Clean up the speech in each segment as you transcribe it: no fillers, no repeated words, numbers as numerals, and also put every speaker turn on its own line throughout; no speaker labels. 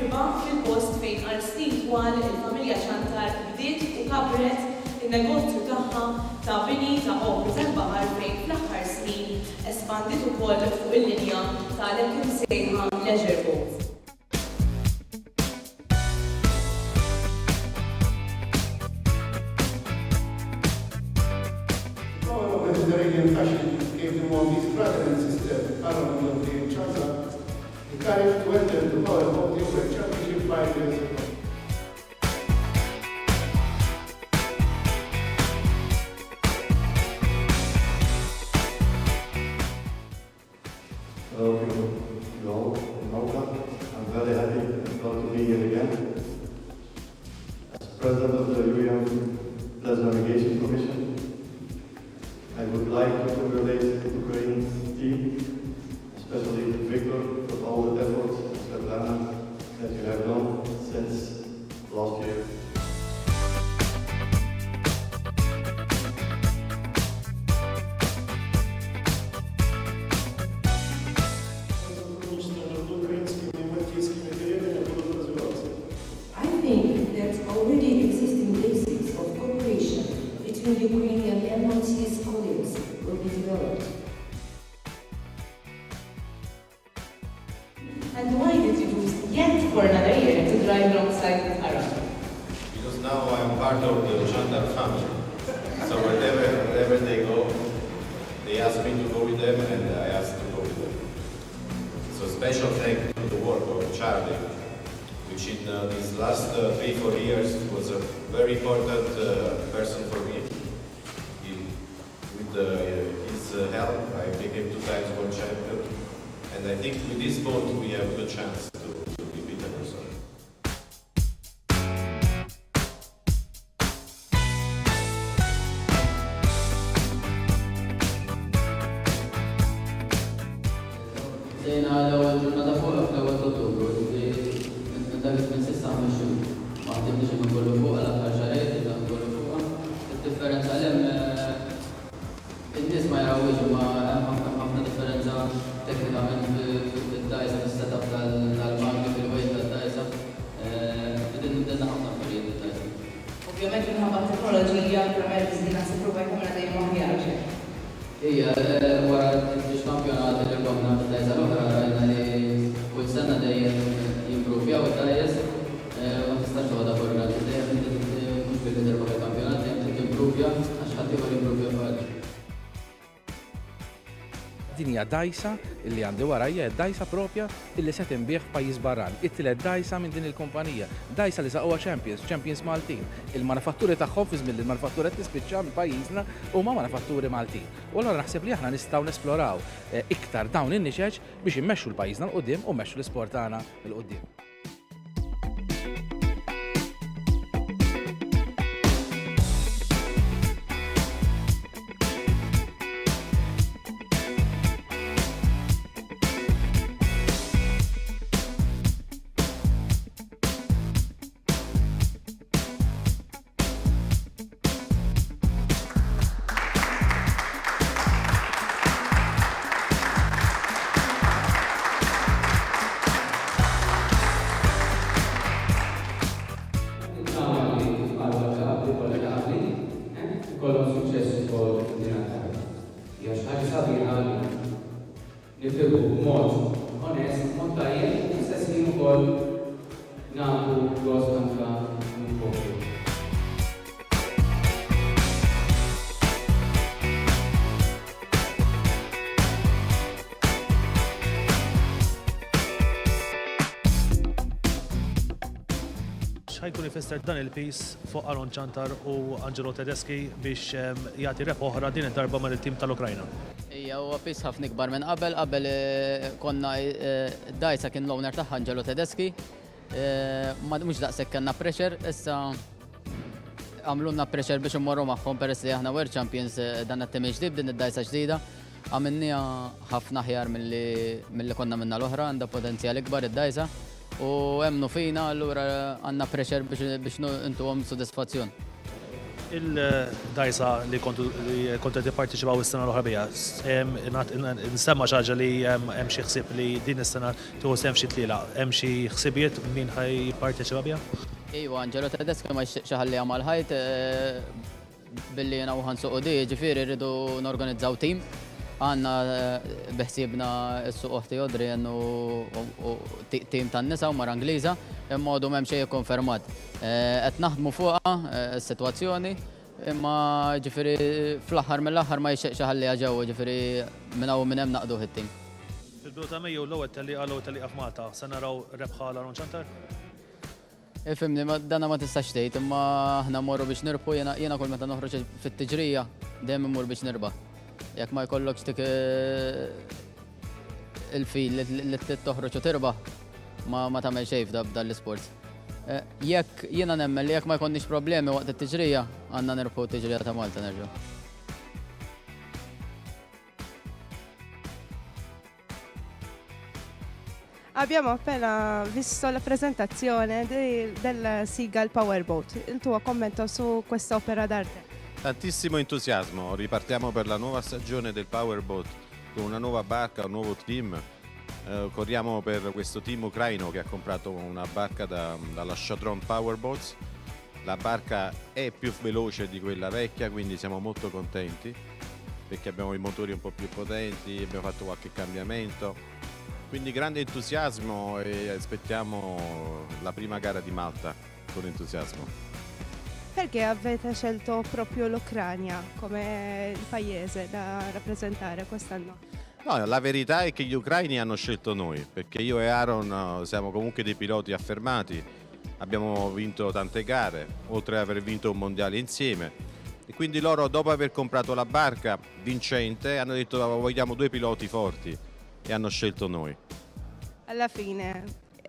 irba fil-post fejn għal snin twal il-familja Ċantar bdiet u kabret in-negozju tagħha ta' bini ta' opri tal-baħar fejn fl-aħħar snin espandit ukoll fuq il-linja tal-hekk imsejħa leisure boats.
Mediterranean fashion gave the Maltese brother and sister, Aaron and Chaza, the courage to enter the power of the World Championship 5 years ago.
Hello, you all in Malta. I'm very happy and proud to be here again. As President of the European Plasma Navigation Commission, I would like to congratulate the Ukraine team, especially Victor, for all the efforts and Svetlana that you have done since last year.
I think that already existing basics of cooperation between Ukrainian and Maltese colleagues will be developed.
And why did you choose yet for another year to drive alongside with Aaron?
Because now I'm part of the Chantar family. So wherever they go, they ask me to go with them and I ask to go with them. So special thank you to the work of Charlie, which in these last 3-4 years was a very important person for me. With his help, I became 2 times world champion. And I think with this boat we have a good chance to repeat the result.
Sejna l-ewwel ġurnata fuq fl-ewwel Ottubru, dak minn s'issa mexxu. Ma ħdimniex inkollu fuq għal-aħħar xahar illa nkollu fuqha. Id-differenza hemm in-nies ma jarawx ma hemm ħafna differenza teknikament fid-dajsa fis-setup tal-magni fil-wejt tad-dajsa. Bidilna ħafna affarijiet id-dajsa.
Ovvjament minħabba teknoloġija l-Premier League naħseb pruva jkun għadejn aħjar.
Ija, wara x-kampjonat li rbaħna fid-dajsa l-oħra rajna li kull sena dejjem jimprovjaw id-dajjes ma tistax toħodha forra dejjem mhux billi terbaħ il-kampjonat dejjem timprovja għax ħadd ieħor jimprovja bħalek.
Din hija dajsa illi għandi warajja dajsa propja illi se tinbieħ f'pajjiż barran. It-tielet dajsa minn din il-kumpanija. Dajsa li saqgħuha Champions Maltin. Il-manifatturi tagħhom fi żmien il-manifattura tispiċċa minn pajjiżna huma manifatturi Maltin. U allura naħseb li aħna nistgħu nesploraw iktar dawn in-niċeġ biex immexxu l-pajjiżna l-qudiem u mmexxu l-isport tagħna l-qudiem.
kollhom suċċess ukoll fid-dinja. Hija xi ħaġa sabiħa nifhmu b'mod onest, mod tajjeb, u fl-istess ħin ukoll nagħmlu gost anke mill-poplu.
ħajkun ifisser dan il-piece fuq Aaron Ċantar u Angelo Tedeschi biex jagħti rep oħra din id-darba mal tim tal-Ukrajna.
Ija, huwa piece ħafna kbar minn qabel konna d-dajsa kien l-owner tagħha Angelo Tedeschi. Mhux daqshekk kellna pressure, issa għamlulna pressure biex immorru magħhom peress li aħna World Champions dan it-tim ġdid din id-dajsa ġdida. Għamilniha ħafna aħjar milli konna minna l-oħra, għandha potenzjal ikbar id-dajsa. U hemmnu fina allura għandna pressure biex intuhom sodisfazzjon.
Il-dajsa li kontu tipparteċipaw is-sena l-oħra bija, nsemma xaġa li hemm xi ħsieb li din is-sena tieħu sehem xi tliela, hemm xi ħsibijiet min ħaj jipparteċipa biha?
Iwa, Angelo Tedeschi ma xaħalli għamal ħajt billi jena uħan suqodi, ġifiri rridu n-organizzaw tim. Għanna beħsibna s-suq uħti jodri għannu tim tan nisa u mar Angliża, immodu memx xej konfermat. Et naħdmu fuqa s-situazzjoni, imma ġifiri fl-axar mill-axar ma xaħalli għagħu, ġifiri minna u minnem naqdu it-tim.
Fil-bidu ta' Mejju l-ewwel telliqa f'Malta, se naraw rebħa l-Aron Ċantar?
Ifimni, dana ma tistax tgħid, imma aħna morru biex nirbu, jiena kull meta noħroġ fit-tiġrija dejjem immur biex nirbaħ. Jekk ma jkollokx dik il-fil li toħroġ u tirbaħ, ma tagħmel xejn f'dan l-isport. Jekk jiena nemmen li jekk ma jkollniex problemi waqt it-tiġrija, għandna nirbu t-tiġrija ta' Malta nerġgħu.
Abbiamo appena visto la presentazione del Seagull Powerboat. Il tuo commento su questa opera d'arte?
Tantissimo entusiasmo, ripartiamo per la nuova stagione del Powerboat con una nuova barca, un nuovo team. Corriamo per questo team ucraino che ha comprato una barca dalla Shatron Powerboats. La barca è più veloce di quella vecchia, quindi siamo molto contenti perché abbiamo i motori un po' più potenti, abbiamo fatto qualche cambiamento. Quindi grande entusiasmo e aspettiamo la prima gara di Malta con entusiasmo.
Perché avete scelto proprio l'Ucraina come il paese da rappresentare quest'anno?
No, la verità è che gli ucraini hanno scelto noi, perché io e Aaron siamo comunque dei piloti affermati, abbiamo vinto tante gare, oltre ad aver vinto un mondiale insieme. E quindi loro, dopo aver comprato la barca vincente, hanno detto vogliamo due piloti forti e hanno scelto noi.
Alla fine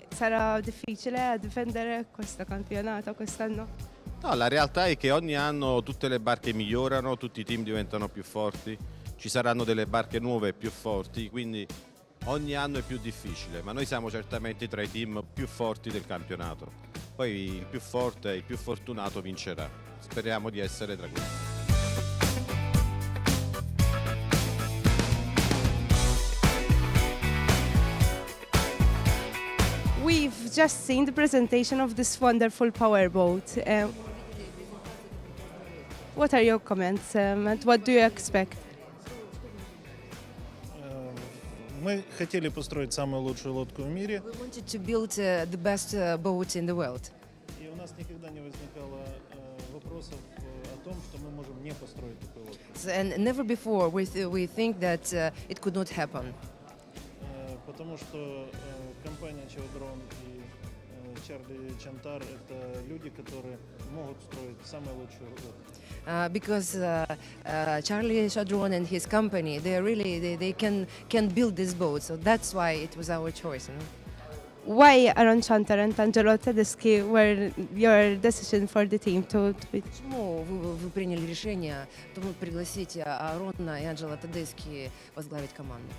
sarà difficile difendere questo campionato quest'anno?
No, la realtà è che ogni anno tutte le barche migliorano, tutti i team diventano più forti, ci saranno delle barche nuove più forti, quindi ogni anno è più difficile, ma noi siamo certamente tra i team più forti del campionato. Poi il più forte, il più fortunato vincerà. Speriamo di essere tra questi.
We've just seen the presentation of this wonderful powerboat. What are your comments and what do you expect?
Мы хотели построить самую лучшую лодку в мире.
We wanted to build the best boat in the world.
И у нас никогда не возникало вопросов о том, что мы можем не построить такую лодку.
And never before we think that it could not happen.
Потому что компания Chevron и Чарли Чантар — это люди, которые могут строить самую лучшую лодку.
Because Charlie Chadron and his company, they can build this boat, so that's why it was our choice. You know?
Why Aaron Chantar and Angelo Tedeschi were your decision for the team to be?
Почему вы приняли решение пригласить Аарона и Анджело Тедески возглавить команду?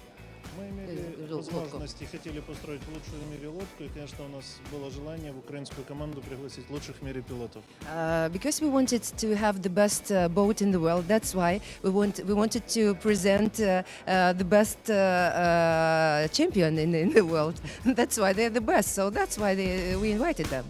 Мы имели возможность и хотели построить лучшую в мире лодку, и, конечно, у нас было желание в украинскую команду пригласить лучших в мире пилотов.
Because we wanted to have the best boat in the world, that's why we wanted to present the best champion in the world. That's why they're the best. So that's why we invited them.